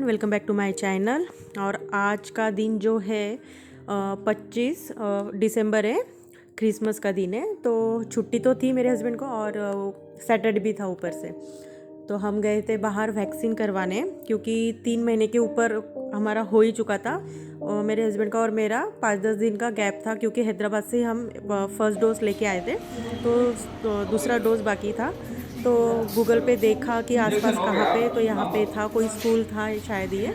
Welcome back to my channel. और आज का दिन जो है 25 दिसंबर है, क्रिसमस का दिन है। तो छुट्टी तो थी मेरे हस्बैंड को और सैटरडे भी था ऊपर से। तो हम गए थे बाहर वैक्सीन करवाने, क्योंकि 3 महीने के ऊपर हमारा हो ही चुका था। और मेरे हस्बैंड का और मेरा 5-10 दिन का गैप था, क्योंकि हैदराबाद से हम फर्स्ट डोज लेके आए थे, तो दूसरा डोज बाकी था। तो गूगल पे देखा कि आसपास कहाँ पे, तो यहाँ पे था, कोई स्कूल था शायद ये,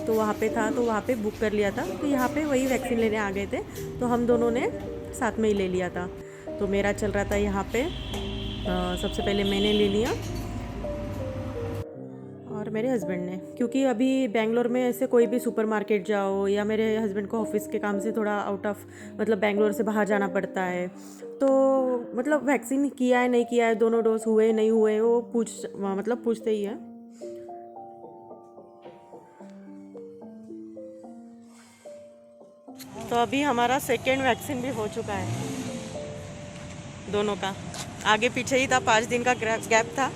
तो वहाँ पे था, तो वहाँ पे बुक कर लिया था। तो यहाँ पे वही वैक्सीन लेने आ गए थे, तो हम दोनों ने साथ में ही ले लिया था। तो मेरा चल रहा था यहाँ पे, सबसे पहले मैंने ले लिया और मेरे हस्बैंड ने, क्योंकि अभी बेंगलोर में ऐसे कोई भी सुपरमार्केट जाओ, या मेरे हस्बैंड को ऑफिस के काम से थोड़ा आउट ऑफ मतलब बेंगलोर से बाहर जाना पड़ता है, तो मतलब वैक्सीन किया है नहीं किया है, दोनों डोज हुए नहीं हुए, वो पूछते ही है। तो अभी हमारा सेकेंड वैक्सीन भी हो चुका है, दोनों का। आगे पीछे ही था, 5 दिन का गैप था,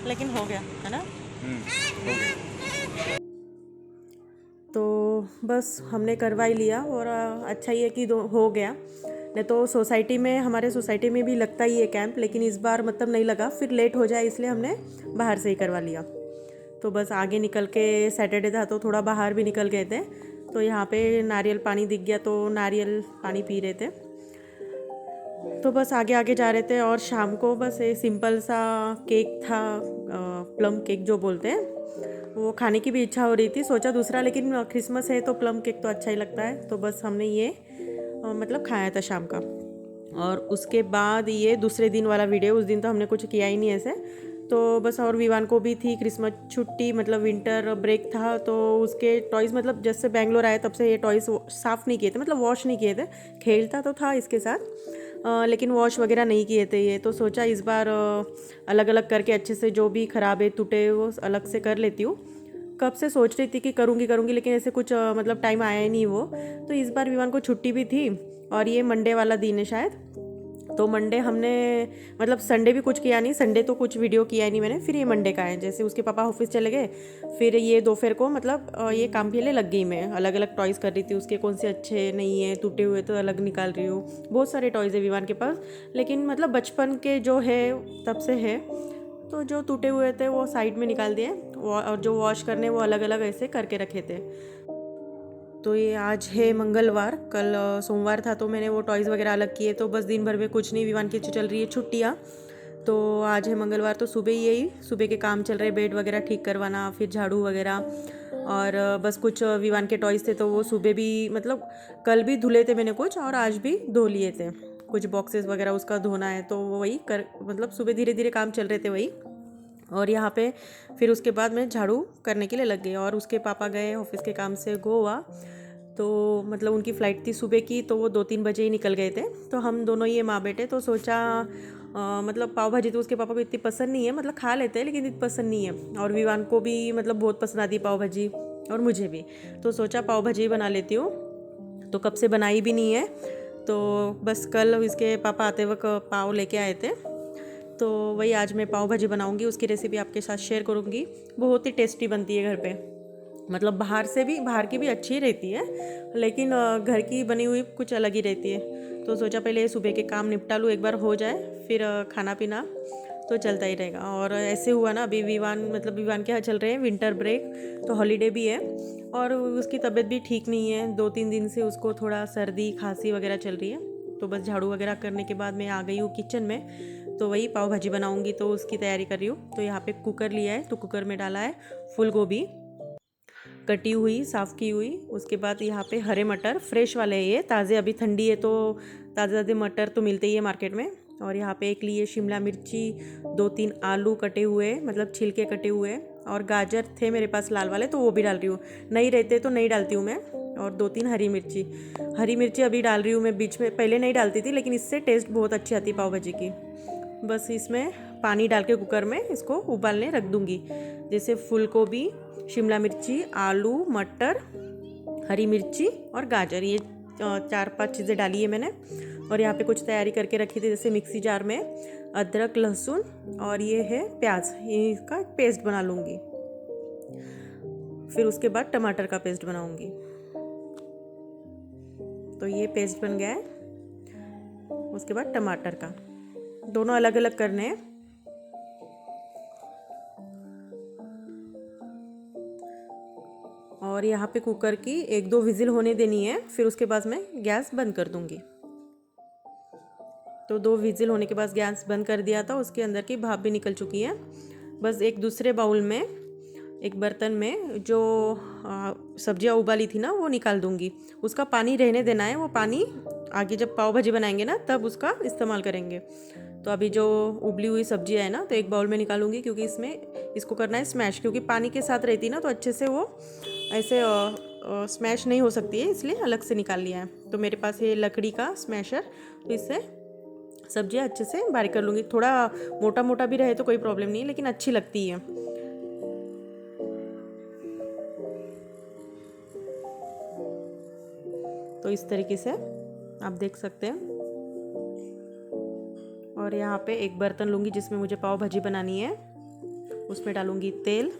लेकिन हो गया है ना। हो गया। तो बस हमने करवा ही लिया, और अच्छा ही है कि हो गया। नहीं तो सोसाइटी में, हमारे सोसाइटी में भी लगता ही है कैंप, लेकिन इस बार मतलब नहीं लगा, फिर लेट हो जाए इसलिए हमने बाहर से ही करवा लिया। तो बस आगे निकल के, सैटरडे था तो थोड़ा बाहर भी निकल गए थे, तो यहाँ पे नारियल पानी दिख गया, तो नारियल पानी पी रहे थे। तो बस आगे आगे जा रहे थे। और शाम को बस ये सिंपल सा केक था, प्लम केक जो बोलते हैं, वो खाने की भी इच्छा हो रही थी। सोचा दूसरा, लेकिन क्रिसमस है तो प्लम केक तो अच्छा ही लगता है, तो बस हमने ये मतलब खाया था शाम का। और उसके बाद ये दूसरे दिन वाला वीडियो, उस दिन तो हमने कुछ किया ही नहीं ऐसे। तो बस, और विवान को भी थी क्रिसमस छुट्टी, मतलब विंटर ब्रेक था, तो उसके टॉयज़, मतलब जब से बैंगलोर आए तब से ये टॉयज़ साफ़ नहीं किए थे, मतलब वॉश नहीं किए थे। खेलता तो था इसके साथ, लेकिन वॉश वगैरह नहीं किए थे ये। तो सोचा इस बार अलग अलग करके अच्छे से, जो भी ख़राब है टूटे वो अलग से कर लेती हूँ। कब से सोच रही थी कि करूँगी, लेकिन ऐसे कुछ मतलब टाइम आया ही नहीं वो। तो इस बार विवान को छुट्टी भी थी, और ये मंडे वाला दिन है शायद, तो मंडे हमने, मतलब संडे भी कुछ किया नहीं, संडे तो कुछ वीडियो किया ही नहीं मैंने। फिर ये मंडे का है, जैसे उसके पापा ऑफिस चले गए, फिर ये दोपहर को मतलब ये काम के लिए लग गई। मैं अलग अलग टॉयज़ कर रही थी उसके, कौन से अच्छे नहीं है, टूटे हुए तो अलग निकाल रही हूँ। बहुत सारे टॉयज़ है विवान के पास, लेकिन मतलब बचपन के जो है तब से है, तो जो टूटे हुए थे वो साइड में निकाल दिए, और जो वॉश करने वो अलग अलग ऐसे करके रखे थे। तो ये आज है मंगलवार, कल सोमवार था, तो मैंने वो टॉयज़ वगैरह अलग किए। तो बस दिन भर में कुछ नहीं, विवान की चल रही है छुट्टियाँ। तो आज है मंगलवार, तो सुबह ही यही सुबह के काम चल रहे, बेड वगैरह ठीक करवाना, फिर झाड़ू वगैरह। और बस कुछ विवान के टॉयज़ थे, तो वो सुबह भी, मतलब कल भी धुले थे मैंने कुछ, और आज भी धो लिए थे कुछ बॉक्सेस वगैरह, उसका धोना है, तो वही कर, मतलब सुबह धीरे धीरे काम चल रहे थे वही। और यहाँ पे फिर उसके बाद मैं झाड़ू करने के लिए लग गई। और उसके पापा गए ऑफिस के काम से गोवा, तो मतलब उनकी फ़्लाइट थी सुबह की, तो वो 2-3 बजे ही निकल गए थे। तो हम दोनों ये माँ बेटे, तो सोचा मतलब पाव भाजी तो उसके पापा को इतनी पसंद नहीं है, मतलब खा लेते हैं लेकिन इतनी पसंद नहीं है। और विवान को भी मतलब बहुत पसंद आती है पाव भाजी, और मुझे भी। तो सोचा पाव भाजी बना लेती हूँ, तो कब से बनाई भी नहीं है। तो बस कल इसके पापा आते वक्त पाव लेके आए थे, तो वही आज मैं पाव भाजी बनाऊंगी, उसकी रेसिपी आपके साथ शेयर करूंगी। बहुत ही टेस्टी बनती है घर पे, मतलब बाहर की भी अच्छी रहती है, लेकिन घर की बनी हुई कुछ अलग ही रहती है। तो सोचा पहले सुबह के काम निपटा लूँ, एक बार हो जाए, फिर खाना पीना तो चलता ही रहेगा। और ऐसे हुआ ना, अभी विवान के यहाँ चल रहे हैं विंटर ब्रेक, तो हॉलीडे भी है, और उसकी तबीयत भी ठीक नहीं है, 2-3 दिन से उसको थोड़ा सर्दी खांसी वगैरह चल रही है। तो बस झाड़ू वगैरह करने के बाद मैं आ गई हूँ किचन में, तो वही पाव भाजी बनाऊँगी, तो उसकी तैयारी कर रही हूँ। तो यहाँ पे कुकर लिया है, तो कुकर में डाला है फूल गोभी कटी हुई, साफ़ की हुई। उसके बाद यहाँ पे हरे मटर फ्रेश वाले हैं, ये ताज़े, अभी ठंडी है तो ताज़े ताज़े मटर तो मिलते ही है मार्केट में। और यहाँ पे एक लिए शिमला मिर्ची, 2-3 आलू कटे हुए, मतलब छिलके कटे हुए, और गाजर थे मेरे पास लाल वाले, तो वो भी डाल रही हूँ, नहीं रहते तो नहीं डालती हूँ मैं। और 2-3 हरी मिर्ची अभी डाल रही हूँ मैं, बीच में पहले नहीं डालती थी, लेकिन इससे टेस्ट बहुत अच्छी आती है पाव भाजी की। बस इसमें पानी डाल के कुकर में इसको उबालने रख दूँगी। जैसे फूल गोभी, शिमला मिर्ची, आलू, मटर, हरी मिर्ची और गाजर, ये 4-5 चीज़ें डाली है मैंने। और यहाँ पे कुछ तैयारी करके रखी थी, जैसे मिक्सी जार में अदरक, लहसुन, और ये है प्याज, ये इसका पेस्ट बना लूँगी। फिर उसके बाद टमाटर का पेस्ट बनाऊंगी। तो ये पेस्ट बन गया है। उसके बाद टमाटर का, दोनों अलग अलग करने हैं। और यहाँ पे कुकर की 1-2 विजिल होने देनी है, फिर उसके बाद मैं गैस बंद कर दूंगी। तो 2 विजिल होने के बाद गैस बंद कर दिया था, उसके अंदर की भाप भी निकल चुकी है। बस एक दूसरे बाउल में, एक बर्तन में जो सब्जियां उबाली थी ना वो निकाल दूंगी। उसका पानी रहने देना है, वो पानी आगे जब पाव भाजी बनाएंगे ना तब उसका इस्तेमाल करेंगे। तो अभी जो उबली हुई सब्जियां है ना तो एक बाउल में निकालूंगी, क्योंकि इसको करना है स्मैश, क्योंकि पानी के साथ रहती ना तो अच्छे से वो ऐसे स्मैश नहीं हो सकती है, इसलिए अलग से निकाल लिया है। तो मेरे पास ये लकड़ी का स्मैशर, तो इससे सब्जियां अच्छे से बारीक कर लूँगी। थोड़ा मोटा मोटा भी रहे तो कोई प्रॉब्लम नहीं है, लेकिन अच्छी लगती है। तो इस तरीके से आप देख सकते हैं। और यहाँ पे एक बर्तन लूँगी जिसमें मुझे पाव भाजी बनानी है। उसमें डालूँगी तेल।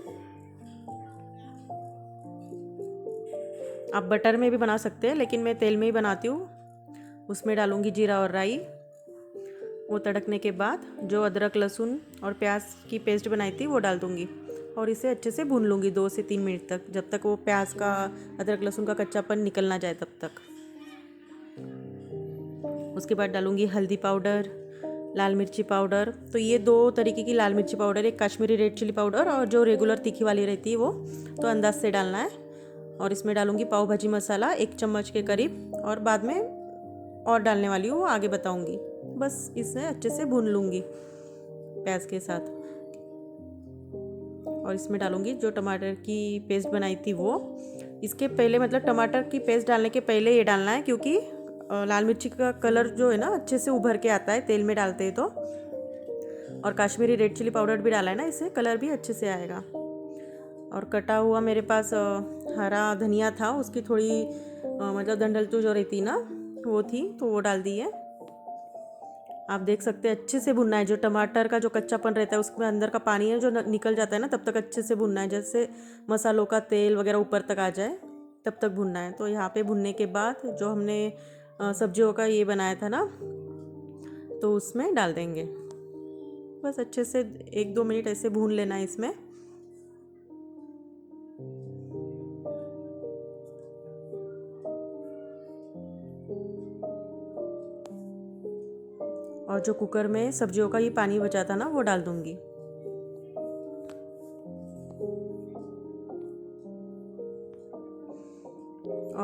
आप बटर में भी बना सकते हैं, लेकिन मैं तेल में ही बनाती हूँ। उसमें डालूँगी जीरा और राई। वो तड़कने के बाद जो अदरक लहसुन और प्याज की पेस्ट बनाई थी वो डाल दूँगी, और इसे अच्छे से भून लूँगी 2 से 3 मिनट तक, जब तक वो प्याज का, अदरक लहसुन का कच्चापन निकल ना जाए तब तक। उसके बाद डालूँगी हल्दी पाउडर, लाल मिर्ची पाउडर। तो ये 2 तरीके की लाल मिर्ची पाउडर, एक कश्मीरी रेड चिली पाउडर और जो रेगुलर तीखी वाली रहती है वो, तो अंदाज से डालना है। और इसमें डालूँगी पाव भाजी मसाला 1 चम्मच के करीब, और बाद में और डालने वाली हूँ, वो आगे बताऊँगी। बस इसे अच्छे से भून लूँगी प्याज के साथ। और इसमें डालूँगी जो टमाटर की पेस्ट बनाई थी वो। इसके पहले, मतलब टमाटर की पेस्ट डालने के पहले ये डालना है, क्योंकि लाल मिर्ची का कलर जो है ना अच्छे से उभर के आता है तेल में डालते हैं तो। और कश्मीरी रेड चिली पाउडर भी डाला है ना, इससे कलर भी अच्छे से आएगा। और कटा हुआ मेरे पास हरा धनिया था, उसकी थोड़ी मतलब डंडल जो रहती ना वो थी, तो वो डाल दी है। आप देख सकते हैं अच्छे से भुनना है। जो टमाटर का जो कच्चापन रहता है उसमें अंदर का पानी है जो निकल जाता है ना, तब तक अच्छे से भुनना है, जैसे मसालों का तेल वगैरह ऊपर तक आ जाए तब तक भुनना है। तो यहाँ पे भुनने के बाद जो हमने सब्जियों का ये बनाया था ना, तो उसमें डाल देंगे। बस अच्छे से 1-2 मिनट ऐसे भून लेना है इसमें। और जो कुकर में सब्जियों का ये पानी बचा था ना वो डाल दूंगी।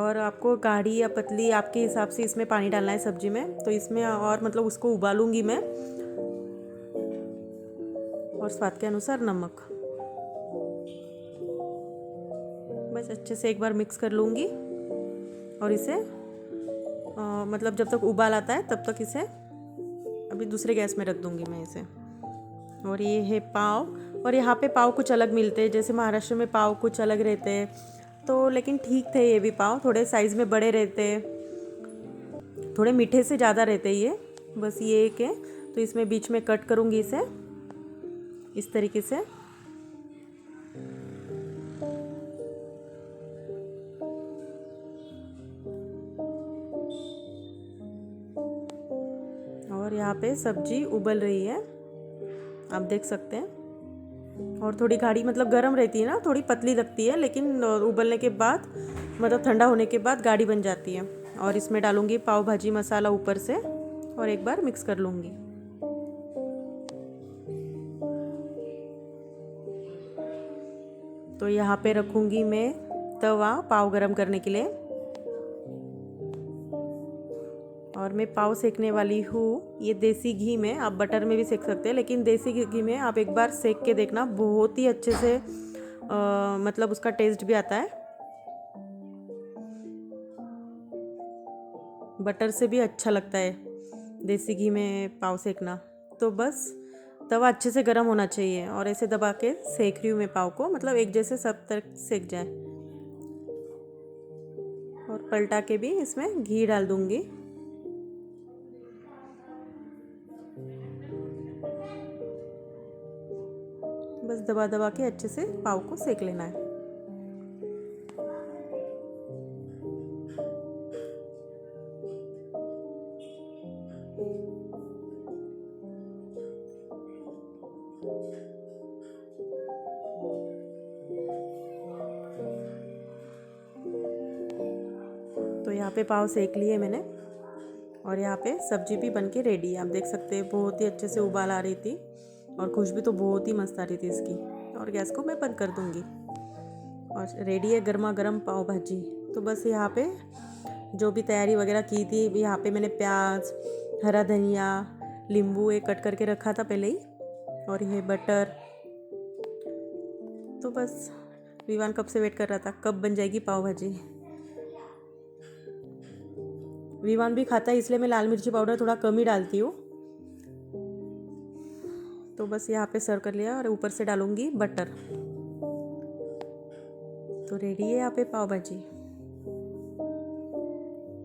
और आपको गाढ़ी या पतली आपके हिसाब से इसमें पानी डालना है सब्जी में। तो इसमें और मतलब उसको उबालूंगी मैं, और स्वाद के अनुसार नमक। बस अच्छे से एक बार मिक्स कर लूँगी, और इसे मतलब जब तक उबाल आता है तब तक इसे अभी दूसरे गैस में रख दूँगी मैं इसे। और ये है पाव। और यहाँ पे पाव कुछ अलग मिलते हैं, जैसे महाराष्ट्र में पाव कुछ अलग रहते हैं, तो लेकिन ठीक थे ये भी पाव, थोड़े साइज़ में बड़े रहते हैं, थोड़े मीठे से ज़्यादा रहते हैं ये। बस ये एक है, तो इसमें बीच में कट करूँगी इसे इस तरीके से। और यहाँ पे सब्जी उबल रही है, आप देख सकते हैं। और थोड़ी गाढ़ी मतलब गर्म रहती है ना, थोड़ी पतली लगती है, लेकिन उबलने के बाद मतलब ठंडा होने के बाद गाढ़ी बन जाती है। और इसमें डालूंगी पाव भाजी मसाला ऊपर से, और एक बार मिक्स कर लूँगी। तो यहाँ पे रखूँगी मैं तवा पाव गरम करने के लिए, और मैं पाव सेकने वाली हूँ ये देसी घी में। आप बटर में भी सेक सकते हैं, लेकिन देसी घी में आप एक बार सेक के देखना, बहुत ही अच्छे से मतलब उसका टेस्ट भी आता है। बटर से भी अच्छा लगता है देसी घी में पाव सेकना। तो बस तवा अच्छे से गर्म होना चाहिए, और ऐसे दबा के सेक रही हूँ मैं पाव को, मतलब एक जैसे सब तरफ सेक जाए। और पलटा के भी इसमें घी डाल दूँगी। बस दबा दबा के अच्छे से पाव को सेक लेना है। तो यहाँ पे पाव सेक लिए मैंने और यहाँ पे सब्जी भी बन के रेडी है। आप देख सकते हैं बहुत ही अच्छे से उबाल आ रही थी और खुशबू तो बहुत ही मस्त आ रही थी इसकी। और गैस को मैं बंद कर दूँगी और रेडी है गर्मा गर्म पाव भाजी। तो बस यहाँ पे जो भी तैयारी वगैरह की थी, यहाँ पे मैंने प्याज, हरा धनिया, नींबू एक कट करके रखा था पहले ही, और ये बटर। तो बस विवान कब से वेट कर रहा था कब बन जाएगी पाव भाजी। विवान भी खाता है इसलिए मैं लाल मिर्ची पाउडर थोड़ा कम ही डालती हूँ। तो बस यहाँ पे सर्व कर लिया और ऊपर से डालूंगी बटर। तो रेडी है यहाँ पे पाव भाजी।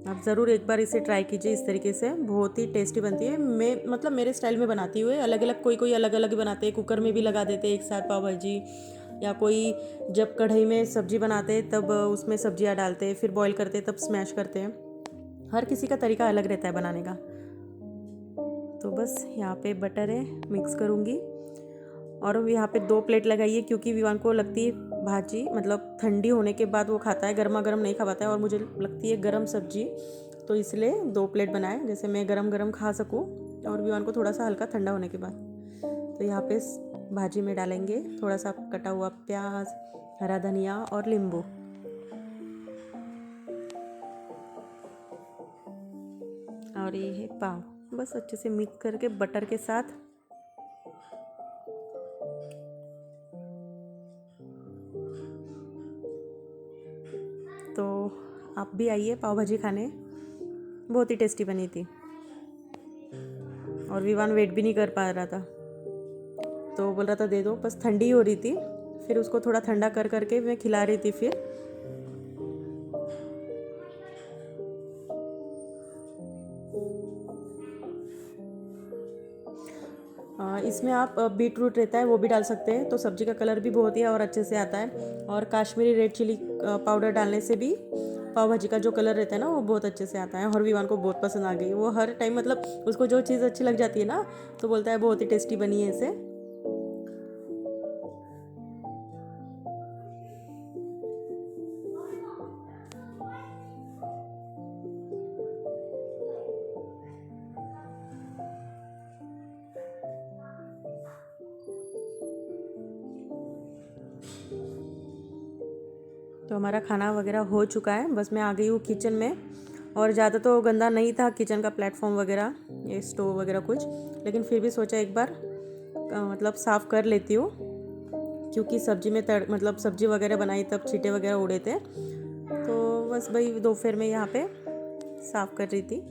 आप ज़रूर एक बार इसे ट्राई कीजिए, इस तरीके से बहुत ही टेस्टी बनती है। मैं मतलब मेरे स्टाइल में बनाती हूँ, अलग अलग कोई अलग अलग बनाते हैं, कुकर में भी लगा देते हैं एक साथ पाव भाजी, या कोई जब कढ़ाई में सब्जी बनाते हैं तब उसमें सब्जियाँ डालते हैं, फिर बॉईल करते हैं तब स्मैश करते हैं। हर किसी का तरीका अलग रहता है बनाने का। तो बस यहाँ पे बटर है, मिक्स करूँगी और यहाँ पे 2 प्लेट लगाइए क्योंकि विवान को लगती है भाजी मतलब ठंडी होने के बाद वो खाता है, गर्मा गर्म नहीं खा पाता है, और मुझे लगती है गर्म सब्जी, तो इसलिए 2 प्लेट बनाए जैसे मैं गरम गरम खा सकूँ और विवान को थोड़ा सा हल्का ठंडा होने के बाद। तो यहाँ पे भाजी में डालेंगे थोड़ा सा कटा हुआ प्याज, हरा धनिया और नींबू। और ये है पाव, बस अच्छे से मिक्स करके बटर के साथ। तो आप भी आइए पाव भाजी खाने, बहुत ही टेस्टी बनी थी। और विवान वेट भी नहीं कर पा रहा था तो बोल रहा था दे दो, बस ठंडी हो रही थी, फिर उसको थोड़ा ठंडा कर करके मैं खिला रही थी। फिर इसमें आप बीट रूट रहता है वो भी डाल सकते हैं, तो सब्जी का कलर भी बहुत ही और अच्छे से आता है। और काश्मीरी रेड चिली पाउडर डालने से भी पाव भाजी का जो कलर रहता है ना वो बहुत अच्छे से आता है। और विवान को बहुत पसंद आ गई, वो हर टाइम मतलब उसको जो चीज़ अच्छी लग जाती है ना तो बोलता है बहुत ही टेस्टी बनी है इसे। तो हमारा खाना वगैरह हो चुका है, बस मैं आ गई हूँ किचन में। और ज़्यादा तो गंदा नहीं था किचन का प्लेटफॉर्म वगैरह, ये स्टोव वगैरह कुछ, लेकिन फिर भी सोचा एक बार मतलब साफ़ कर लेती हूँ क्योंकि सब्जी में मतलब सब्जी वगैरह बनाई तब छींटे वगैरह उड़े थे। तो बस भाई दोपहर में यहाँ पे साफ़ कर रही थी।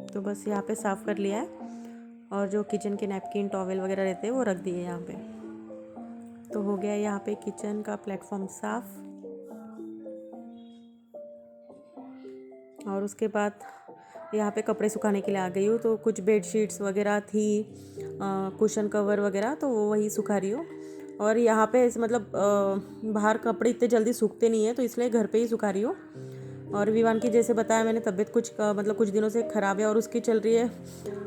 तो बस यहाँ पे साफ़ कर लिया है और जो किचन के नैपकिन टॉवेल वगैरह रहते हैं वो रख दिए यहाँ पे। तो हो गया यहाँ पे किचन का प्लेटफॉर्म साफ़। और उसके बाद यहाँ पे कपड़े सुखाने के लिए आ गई हूँ, तो कुछ बेडशीट्स वगैरह थी, कुशन कवर वगैरह, तो वो वही सुखा रही हूँ। और यहाँ पे मतलब बाहर कपड़े इतने जल्दी सूखते नहीं है तो इसलिए घर पे ही सुखा रही हूँ। और विवान की जैसे बताया मैंने तबीयत कुछ मतलब कुछ दिनों से ख़राब है और उसकी चल रही है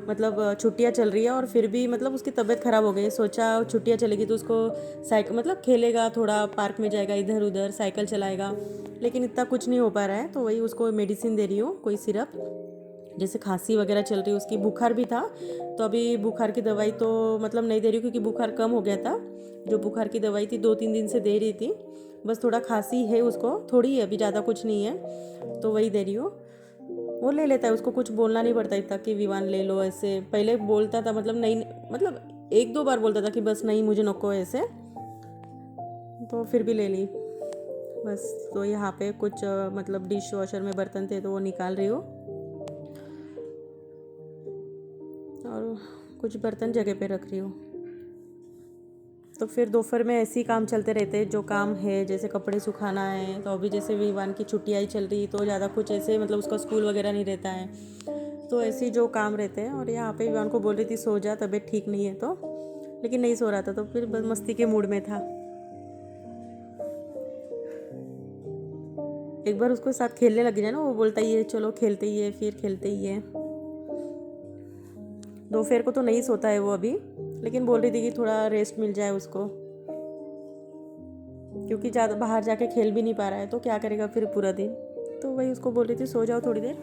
मतलब छुट्टियाँ चल रही है, और फिर भी मतलब उसकी तबीयत ख़राब हो गई। सोचा छुट्टियाँ चलेगी तो उसको साइकिल मतलब खेलेगा, थोड़ा पार्क में जाएगा, इधर उधर साइकिल चलाएगा, लेकिन इतना कुछ नहीं हो पा रहा है। तो वही उसको मेडिसिन दे रही हूँ, कोई सिरप, जैसे खांसी वगैरह चल रही है उसकी, बुखार भी था तो अभी बुखार की दवाई तो मतलब नहीं दे रही हूँ क्योंकि बुखार कम हो गया था। जो बुखार की दवाई थी 2-3 दिन से दे रही थी, बस थोड़ा खांसी है उसको, थोड़ी है अभी, ज़्यादा कुछ नहीं है, तो वही दे रही हूँ। वो ले लेता है, उसको कुछ बोलना नहीं पड़ता इतना कि विवान ले लो ऐसे। पहले बोलता था मतलब नहीं, मतलब 1-2 बार बोलता था कि बस नहीं मुझे नको ऐसे, तो फिर भी ले ली बस। तो यहाँ पे कुछ मतलब डिश वॉशर में बर्तन थे तो वो निकाल रही हूँ, और कुछ बर्तन जगह पे रख रही हूँ। तो फिर दोपहर में ऐसे ही काम चलते रहते हैं, जो काम है जैसे कपड़े सुखाना है। तो अभी जैसे विवान की छुट्टियाँ ही चल रही, तो ज़्यादा कुछ ऐसे मतलब उसका स्कूल वगैरह नहीं रहता है, तो ऐसे ही जो काम रहते हैं। और यहाँ पे विवान को बोल रही थी सो जा, तबीयत ठीक नहीं है तो, लेकिन नहीं सो रहा था, तो फिर बस मस्ती के मूड में था। एक बार उसको साथ खेलने लग जाए ना, वो बोलता ही है चलो खेलते ही है, फिर खेलते ही है। दोपहर को तो नहीं सोता है वो अभी, लेकिन बोल रही थी कि थोड़ा रेस्ट मिल जाए उसको, क्योंकि ज़्यादा बाहर जाके खेल भी नहीं पा रहा है, तो क्या करेगा फिर पूरा दिन। तो वही उसको बोल रही थी सो जाओ थोड़ी देर।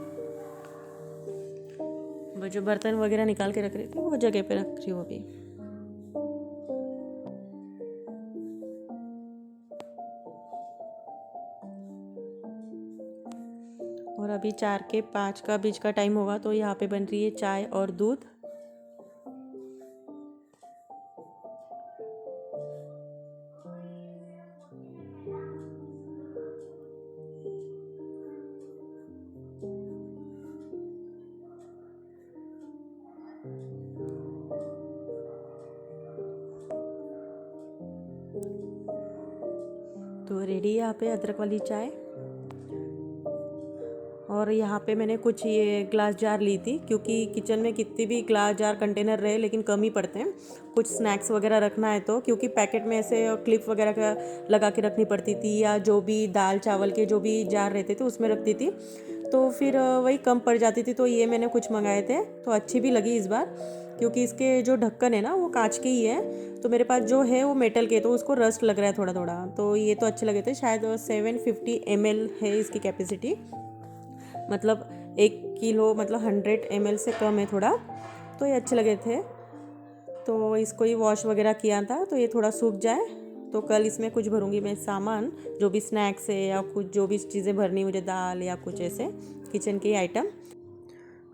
वो जो बर्तन वगैरह निकाल के रख रही थी वो जगह पे रख रही हूँ अभी। और अभी 4 के 5 का बीच का टाइम होगा, तो यहाँ पे बन रही है चाय और दूध। तो रेडी है यहाँ पे अदरक वाली चाय। और यहाँ पे मैंने कुछ ये ग्लास जार ली थी, क्योंकि किचन में कितनी भी ग्लास जार कंटेनर रहे लेकिन कम ही पड़ते हैं। कुछ स्नैक्स वगैरह रखना है तो, क्योंकि पैकेट में ऐसे क्लिप वगैरह का लगा के रखनी पड़ती थी, या जो भी दाल चावल के जो भी जार रहते थे उसमें रखती थी, तो फिर वही कम पड़ जाती थी। तो ये मैंने कुछ मंगाए थे, तो अच्छी भी लगी इस बार, क्योंकि इसके जो ढक्कन है ना वो कांच के ही है, तो मेरे पास जो है वो मेटल के, तो उसको रस्ट लग रहा है थोड़ा थोड़ा। तो ये तो अच्छे लगे थे। शायद 750 ml है इसकी कैपेसिटी, मतलब 1 किलो, मतलब 100 ml से कम है थोड़ा। तो ये अच्छे लगे थे, तो इसको ही वॉश वगैरह किया था, तो ये थोड़ा सूख जाए तो कल इसमें कुछ भरूंगी मैं सामान, जो भी स्नैक्स है या कुछ जो भी चीज़ें भरनी मुझे, दाल या कुछ ऐसे किचन के आइटम।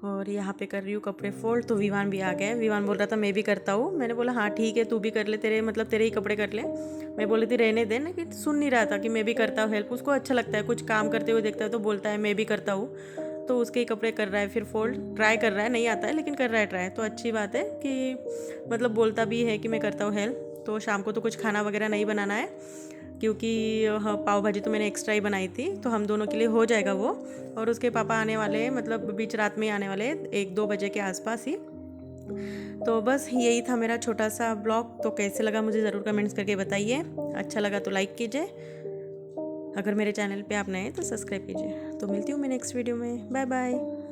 और यहाँ पे कर रही हूँ कपड़े फोल्ड। तो विवान भी आ गया है। विवान बोल रहा था मैं भी करता हूँ, मैंने बोला हाँ ठीक है तू भी कर ले, तेरे मतलब तेरे ही कपड़े कर ले। मैं बोली थी रहने दे, लेकिन सुन नहीं रहा था कि मैं भी करता हूँ हेल्प। उसको अच्छा लगता है, कुछ काम करते हुए देखता है तो बोलता है मैं भी करता हूँ। तो उसके ही कपड़े कर रहा है, फिर फोल्ड ट्राई कर रहा है, नहीं आता है लेकिन कर रहा है ट्राई। तो अच्छी बात है कि मतलब बोलता भी है कि मैं करता हूँ हेल्प। तो शाम को तो कुछ खाना वगैरह नहीं बनाना है, क्योंकि हाँ पाव भाजी तो मैंने एक्स्ट्रा ही बनाई थी, तो हम दोनों के लिए हो जाएगा वो। और उसके पापा आने वाले हैं, मतलब बीच रात में ही आने वाले, 1-2 बजे के आसपास ही। तो बस यही था मेरा छोटा सा ब्लॉग। तो कैसे लगा मुझे ज़रूर कमेंट्स करके बताइए। अच्छा लगा तो लाइक कीजिए, अगर मेरे चैनल पे आप नए हैं तो सब्सक्राइब कीजिए। तो मिलती हूँ मैं नेक्स्ट वीडियो में। Bye bye.